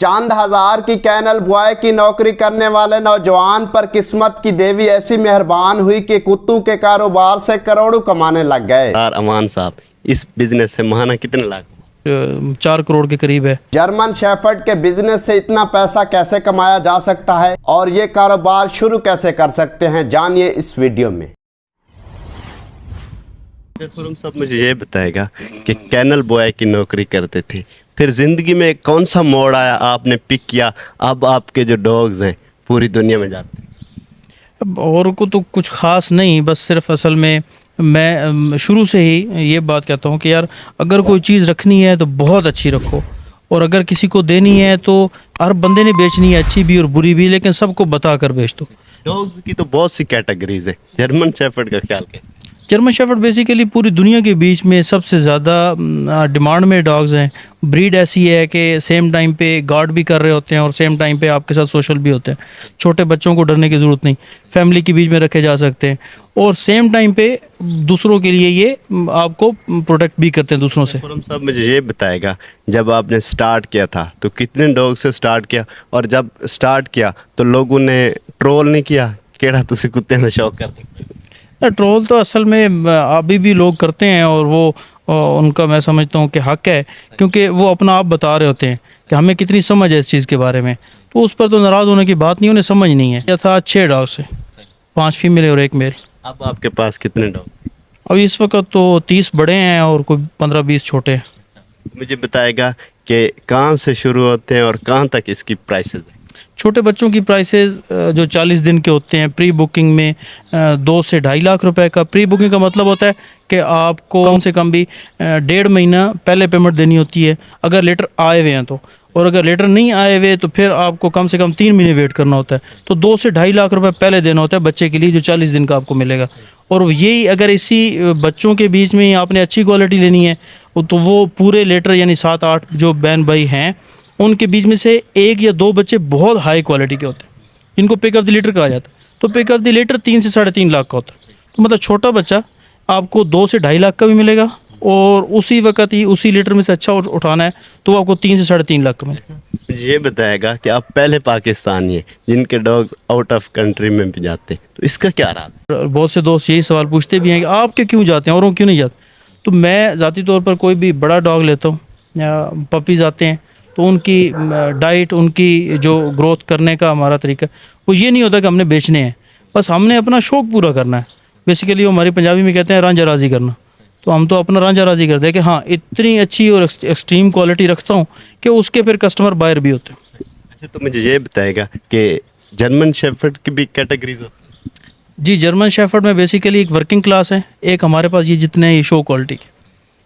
चंद हजार की canal boy की नौकरी करने वाले नौजवान पर किस्मत की देवी ऐसी मेहरबान हुई कि कुत्तों के कारोबार से करोड़ों कमाने लग गए। अमान साहब, इस बिजनेस से माहाना कितने लाख? 4 करोड़ के करीब है। जर्मन शेफर्ड के बिजनेस से इतना पैसा कैसे कमाया जा सकता है और ये कारोबार शुरू कैसे कर सकते हैं, जानिए इस वीडियो में। खुरम साहब, मुझे ये बताएगा कि कैनल बॉय की नौकरी करते थे, फिर ज़िंदगी में कौन सा मोड़ आया, आपने पिक किया, अब आपके जो डॉग्स हैं पूरी दुनिया में जाते हैं? अब और को तो कुछ ख़ास नहीं, बस सिर्फ असल में मैं शुरू से ही ये बात कहता हूँ कि यार अगर कोई चीज़ रखनी है तो बहुत अच्छी रखो, और अगर किसी को देनी है तो हर बंदे ने बेचनी है, अच्छी भी और बुरी भी, लेकिन सबको बता कर बेच दो। डॉग्स की तो बहुत सी कैटेगरीज है, जर्मन शेफर्ड का ख्याल क्या? जर्मन शेफर्ड बेसिकली पूरी दुनिया के बीच में सबसे ज़्यादा डिमांड में डॉग्स हैं। ब्रीड ऐसी है कि सेम टाइम पे गार्ड भी कर रहे होते हैं और सेम टाइम पे आपके साथ सोशल भी होते हैं। छोटे बच्चों को डरने की ज़रूरत नहीं, फैमिली के बीच में रखे जा सकते हैं, और सेम टाइम पे दूसरों के लिए ये आपको प्रोटेक्ट भी करते हैं दूसरों से। खुरम साहब, मुझे ये बताएगा, जब आपने स्टार्ट किया था तो कितने डॉग से स्टार्ट किया, और जब स्टार्ट किया तो लोगों ने ट्रोल नहीं किया केड़ा तुसी कुत्ते में शौक करते? ट्रोल तो असल में अभी भी लोग करते हैं, और वो उनका मैं समझता हूँ कि हक है, क्योंकि वो अपना आप बता रहे होते हैं कि हमें कितनी समझ है इस चीज़ के बारे में, तो उस पर तो नाराज़ होने की बात नहीं, उन्हें समझ नहीं है। यह था 6 डॉग से, 5 फीमेल और 1 मेल। अब आपके पास कितने डॉग? अब इस वक्त तो 30 बड़े हैं और कोई 15-20 छोटे हैं। मुझे बताएगा कि कहाँ से शुरू होते हैं और कहाँ तक इसकी प्राइसेस है? छोटे बच्चों की प्राइसेस जो 40 दिन के होते हैं, प्री बुकिंग में 2 से 2.5 लाख रुपए का। प्री बुकिंग का मतलब होता है कि आपको कम से कम भी 1.5 महीना पहले पेमेंट देनी होती है अगर लेटर आए हुए हैं तो, और अगर लेटर नहीं आए हुए तो फिर आपको कम से कम 3 महीने वेट करना होता है। तो 2 से 2.5 लाख रुपए पहले देना होता है बच्चे के लिए, जो 40 दिन का आपको मिलेगा। और यही अगर इसी बच्चों के बीच में ही आपने अच्छी क्वालिटी लेनी है तो वो पूरे लेटर यानी 7-8 जो बहन भाई हैं उनके बीच में से 1 या 2 बच्चे बहुत हाई क्वालिटी के होते हैं, जिनको पिक ऑफ द लीटर कहा जाता है। तो पिक ऑफ द लीटर 3 से 3.5 लाख का होता है। तो मतलब छोटा बच्चा आपको 2 से 2.5 लाख का भी मिलेगा, और उसी वक्त ही उसी लीटर में से अच्छा उठाना है तो आपको 3 से 3.5 लाख का मिलेगा। ये बताएगा कि आप पहले पाकिस्तानी हैं जिनके डॉग्स आउट ऑफ कंट्री में भी जाते हैं, तो इसका क्या रहा? बहुत से दोस्त यही सवाल पूछते भी हैं कि आप क्यों जाते हैं, औरों क्यों नहीं जाते। तो मैं ज़ाती तौर पर कोई भी बड़ा डॉग लेता हूँ या पपीज़ आते हैं तो उनकी डाइट, उनकी जो ग्रोथ करने का हमारा तरीका वो ये नहीं होता कि हमने बेचने हैं, बस हमने अपना शौक़ पूरा करना है। बेसिकली वो हमारी पंजाबी में कहते हैं रांझा राज़ी करना। तो हम तो अपना रांझा राज़ी करते हैं कि हाँ इतनी अच्छी और एक्सट्रीम क्वालिटी रखता हूँ कि उसके फिर कस्टमर बायर भी होते हैं। अच्छा, तो मुझे ये बताएगा कि जर्मन शेफर्ड की भी कैटेगरीज होती है? जी, जर्मन शेफर्ड में बेसिकली एक वर्किंग क्लास है, एक हमारे पास ये जितने हैं ये शो क्वालिटी के,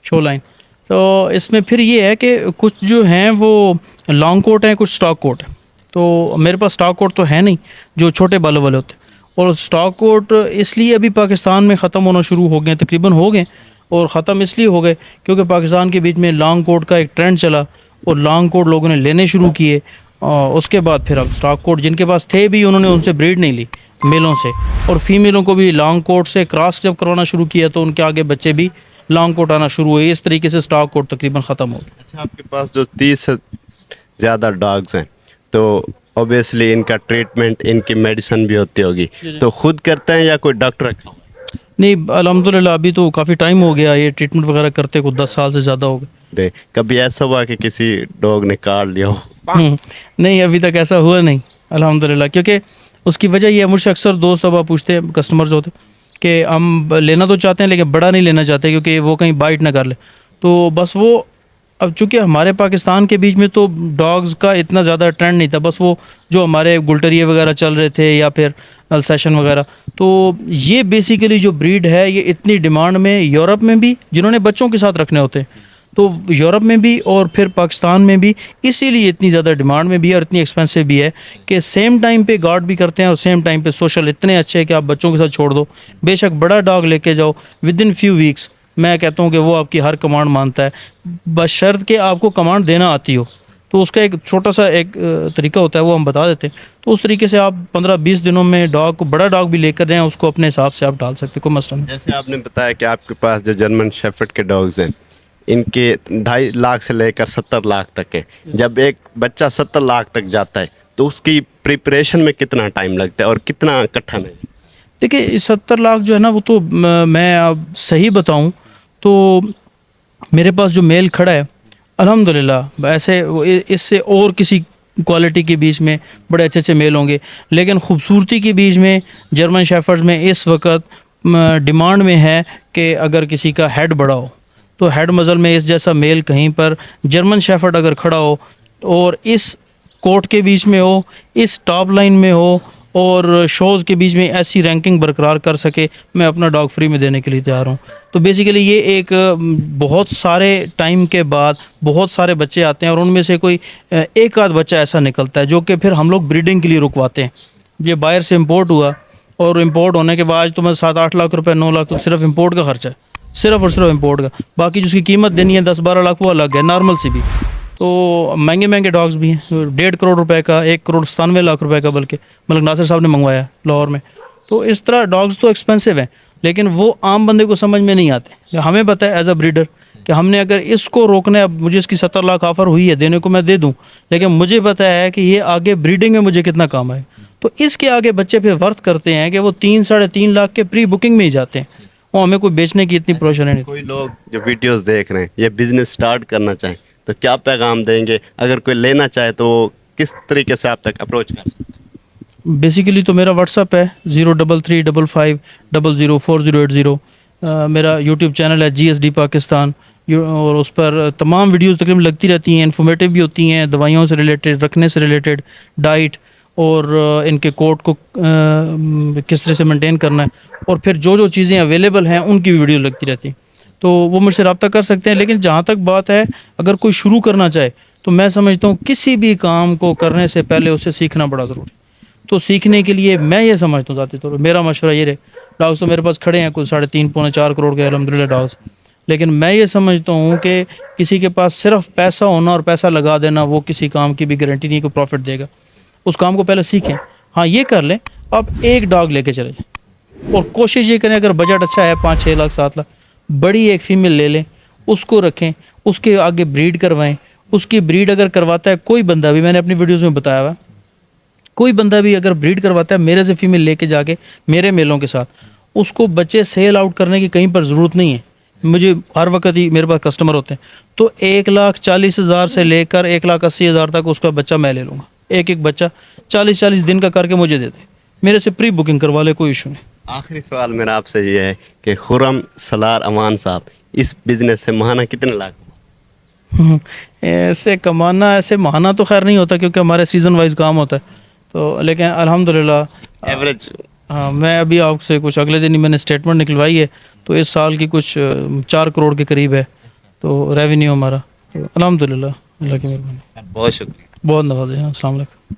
शो लाइन। तो इसमें फिर ये है कि कुछ जो हैं वो लॉन्ग कोट हैं, कुछ स्टॉक कोट है। तो मेरे पास स्टॉक कोट तो है नहीं जो छोटे बालों वाले होते हैं, और स्टॉक कोट इसलिए अभी पाकिस्तान में ख़त्म होना शुरू हो गए, तकरीबन हो गए, और ख़त्म इसलिए हो गए क्योंकि पाकिस्तान के बीच में लॉन्ग कोट का एक ट्रेंड चला और लॉन्ग कोट लोगों ने लेने शुरू किए। उसके बाद फिर अब स्टॉक कोट जिनके पास थे भी उन्होंने उनसे ब्रीड नहीं ली मेलों से, और फीमेलों को भी लॉन्ग कोट से क्रॉस जब करवाना शुरू किया तो उनके आगे बच्चे भी लॉन्ग कोट आना शुरू हुए। इस तरीके से स्टॉक कोट तकरीबन ख़त्म हो गया। अच्छा, आपके पास जो 30 से ज़्यादा डॉग्स हैं तो ऑब्वियसली इनका ट्रीटमेंट, इनकी मेडिसिन भी होती होगी, तो खुद करते हैं या कोई डॉक्टर रखा? नहीं, अल्हम्दुलिल्लाह अभी तो काफ़ी टाइम हो गया ये ट्रीटमेंट वगैरह करते को, 10 साल से ज़्यादा हो गए। कभी ऐसा हुआ कि किसी डॉग ने काट लिया हो? नहीं, अभी तक ऐसा हुआ नहीं अल्हम्दुलिल्लाह, क्योंकि उसकी वजह ये है, मुझसे अक्सर दोस्त अब पूछते हैं, कस्टमर्स होते कि हम लेना तो चाहते हैं लेकिन बड़ा नहीं लेना चाहते क्योंकि वो कहीं बाइट ना कर ले। तो बस वो अब चूँकि हमारे पाकिस्तान के बीच में तो डॉग्स का इतना ज़्यादा ट्रेंड नहीं था, बस वो जो हमारे गुलटरिए वगैरह चल रहे थे या फिर अल्सेशन वगैरह, तो ये बेसिकली जो ब्रीड है ये इतनी डिमांड में यूरोप में भी, जिन्होंने बच्चों के साथ रखने होते हैं, तो यूरोप में भी और फिर पाकिस्तान में भी इसीलिए इतनी ज़्यादा डिमांड में भी है और इतनी एक्सपेंसिव भी है कि सेम टाइम पे गार्ड भी करते हैं और सेम टाइम पे सोशल इतने अच्छे हैं कि आप बच्चों के साथ छोड़ दो, बेशक बड़ा डॉग लेके जाओ, विद इन फ्यू वीक्स मैं कहता हूँ कि वो आपकी हर कमांड मानता है, बशर्त कि आपको कमांड देना आती हो। तो उसका एक छोटा सा एक तरीका होता है, वो हम बता देते हैं। तो उस तरीके से आप 15-20 दिनों में डॉग को, बड़ा डॉग भी लेकर जाएँ, उसको अपने हिसाब से आप डाल सकते, कोई मसला नहीं। जैसे आपने बताया कि आपके पास जो जर्मन शेफर्ड के डॉग्स हैं ان کے 2.5 لاکھ سے لے کر 70 لاکھ تک ہے. جب ایک بچہ 70 لاکھ تک جاتا ہے تو اس کی پریپریشن میں کتنا ٹائم لگتا ہے اور کتنا کٹھن ہے؟ دیکھیے 70 لاکھ جو ہے نا وہ تو میں اب صحیح بتاؤں تو میرے پاس جو میل کھڑا ہے الحمدللہ ایسے اس سے اور کسی کوالٹی کے بیچ میں بڑے اچھے اچھے میل ہوں گے، لیکن خوبصورتی کے بیچ میں جرمن شیفرڈ میں اس وقت ڈیمانڈ میں ہے کہ اگر کسی کا ہیڈ بڑا ہو تو ہیڈ مزل میں اس جیسا میل کہیں پر جرمن شیفرڈ اگر کھڑا ہو اور اس کوٹ کے بیچ میں ہو، اس ٹاپ لائن میں ہو اور شوز کے بیچ میں ایسی رینکنگ برقرار کر سکے، میں اپنا ڈاگ فری میں دینے کے لیے تیار ہوں. تو بیسیکلی یہ ایک بہت سارے ٹائم کے بعد بہت سارے بچے آتے ہیں اور ان میں سے کوئی ایک آدھ بچہ ایسا نکلتا ہے جو کہ پھر ہم لوگ بریڈنگ کے لیے رکواتے ہیں. یہ باہر سے امپورٹ ہوا اور امپورٹ ہونے کے بعد تو میں 7-8 لاکھ روپے 9 لاکھ تو صرف امپورٹ کا خرچہ ہے، صرف اور صرف امپورٹ کا. باقی جو اس کی قیمت دینی ہے 10-12 لاکھ وہ الگ ہے نارمل سی بھی. تو مہنگے مہنگے ڈاگز بھی ہیں، 1.5 کروڑ روپے کا، 1 کروڑ 97 لاکھ روپے کا، بلکہ ملک ناصر صاحب نے منگوایا لاہور میں. تو اس طرح ڈاگز تو ایکسپینسو ہیں لیکن وہ عام بندے کو سمجھ میں نہیں آتے. ہمیں پتہ ہے ایز اے بریڈر کہ ہم نے اگر اس کو روکنا ہے، اب مجھے اس کی 70 لاکھ آفر ہوئی ہے دینے کو میں دے دوں، لیکن مجھے پتہ ہے کہ یہ آگے بریڈنگ میں مجھے کتنا کام آئے. تو اس کے آگے بچے پھر ورتھ کرتے ہیں کہ وہ 3-3.5 لاکھ کے پری بکنگ میں ہی جاتے ہیں. وہ ہمیں کوئی بیچنے کی اتنی پروشن نہیں. کوئی لوگ جو ویڈیوز دیکھ رہے ہیں یہ بزنس سٹارٹ کرنا چاہیں تو کیا پیغام دیں گے؟ اگر کوئی لینا چاہے تو کس طریقے سے آپ تک اپروچ کر سکتے ہیں؟ بیسیکلی تو میرا واٹس اپ ہے 03355004080. میرا یوٹیوب چینل ہے GSD پاکستان اور اس پر تمام ویڈیوز تقریباً لگتی رہتی ہیں، انفارمیٹیو بھی ہوتی ہیں، دوائیوں سے ریلیٹڈ، رکھنے سے ریلیٹڈ، ڈائٹ اور ان کے کوٹ کو کس طرح سے مینٹین کرنا ہے، اور پھر جو چیزیں اویلیبل ہیں ان کی بھی ویڈیو لگتی رہتی ہیں. تو وہ مجھ سے رابطہ کر سکتے ہیں. لیکن جہاں تک بات ہے اگر کوئی شروع کرنا چاہے تو میں سمجھتا ہوں کسی بھی کام کو کرنے سے پہلے اسے سیکھنا بڑا ضروری ہے. تو سیکھنے کے لیے میں یہ سمجھتا ہوں ذاتی طور پر میرا مشورہ یہ رہے، ڈاگس تو میرے پاس کھڑے ہیں کچھ 3.5-4 کروڑ کے الحمدللہ ڈاگس، لیکن میں یہ سمجھتا ہوں کہ کسی کے پاس صرف پیسہ ہونا اور پیسہ لگا دینا وہ کسی کام کی بھی گارنٹی نہیں کہ پروفٹ دے گا. اس کام کو پہلے سیکھیں. ہاں یہ کر لیں آپ ایک ڈاگ لے کے چلے جائیں اور کوشش یہ کریں اگر بجٹ اچھا ہے 5-6 لاکھ 7 لاکھ بڑی ایک فیمیل لے لیں، اس کو رکھیں، اس کے آگے بریڈ کروائیں. اس کی بریڈ اگر کرواتا ہے کوئی بندہ بھی، میں نے اپنی ویڈیوز میں بتایا ہوا، کوئی بندہ بھی اگر بریڈ کرواتا ہے میرے سے فیمیل لے کے جا کے میرے میلوں کے ساتھ، اس کو بچے سیل آؤٹ کرنے کی کہیں پر ضرورت نہیں ہے. مجھے ہر وقت ہی میرے پاس کسٹمر ہوتے ہیں تو 1,40,000 سے لے کر 1,80,000 تک اس کا بچہ میں لے لوں گا. ایک بچہ 40 دن کا کر کے مجھے دے دے، میرے سے پری بکنگ کروا لے، کوئی ایشو نہیں. آخری سوال میرا آپ سے یہ ہے کہ خرم سالار امان صاحب اس بزنس سے ماہانہ کتنے لاکھ؟ ایسے کمانا ایسے ماہانہ تو خیر نہیں ہوتا کیونکہ ہمارے سیزن وائز کام ہوتا ہے. تو لیکن الحمدللہ ایوریج ہاں میں ابھی آپ سے کچھ اگلے دن ہی میں نے اسٹیٹمنٹ نکلوائی ہے تو اس سال کی کچھ 4 کروڑ کے قریب ہے تو ریونیو ہمارا. تو الحمدللہ اللہ کی مہربانی. بہت شکریہ. بہت نوازے ہیں. السلام علیکم.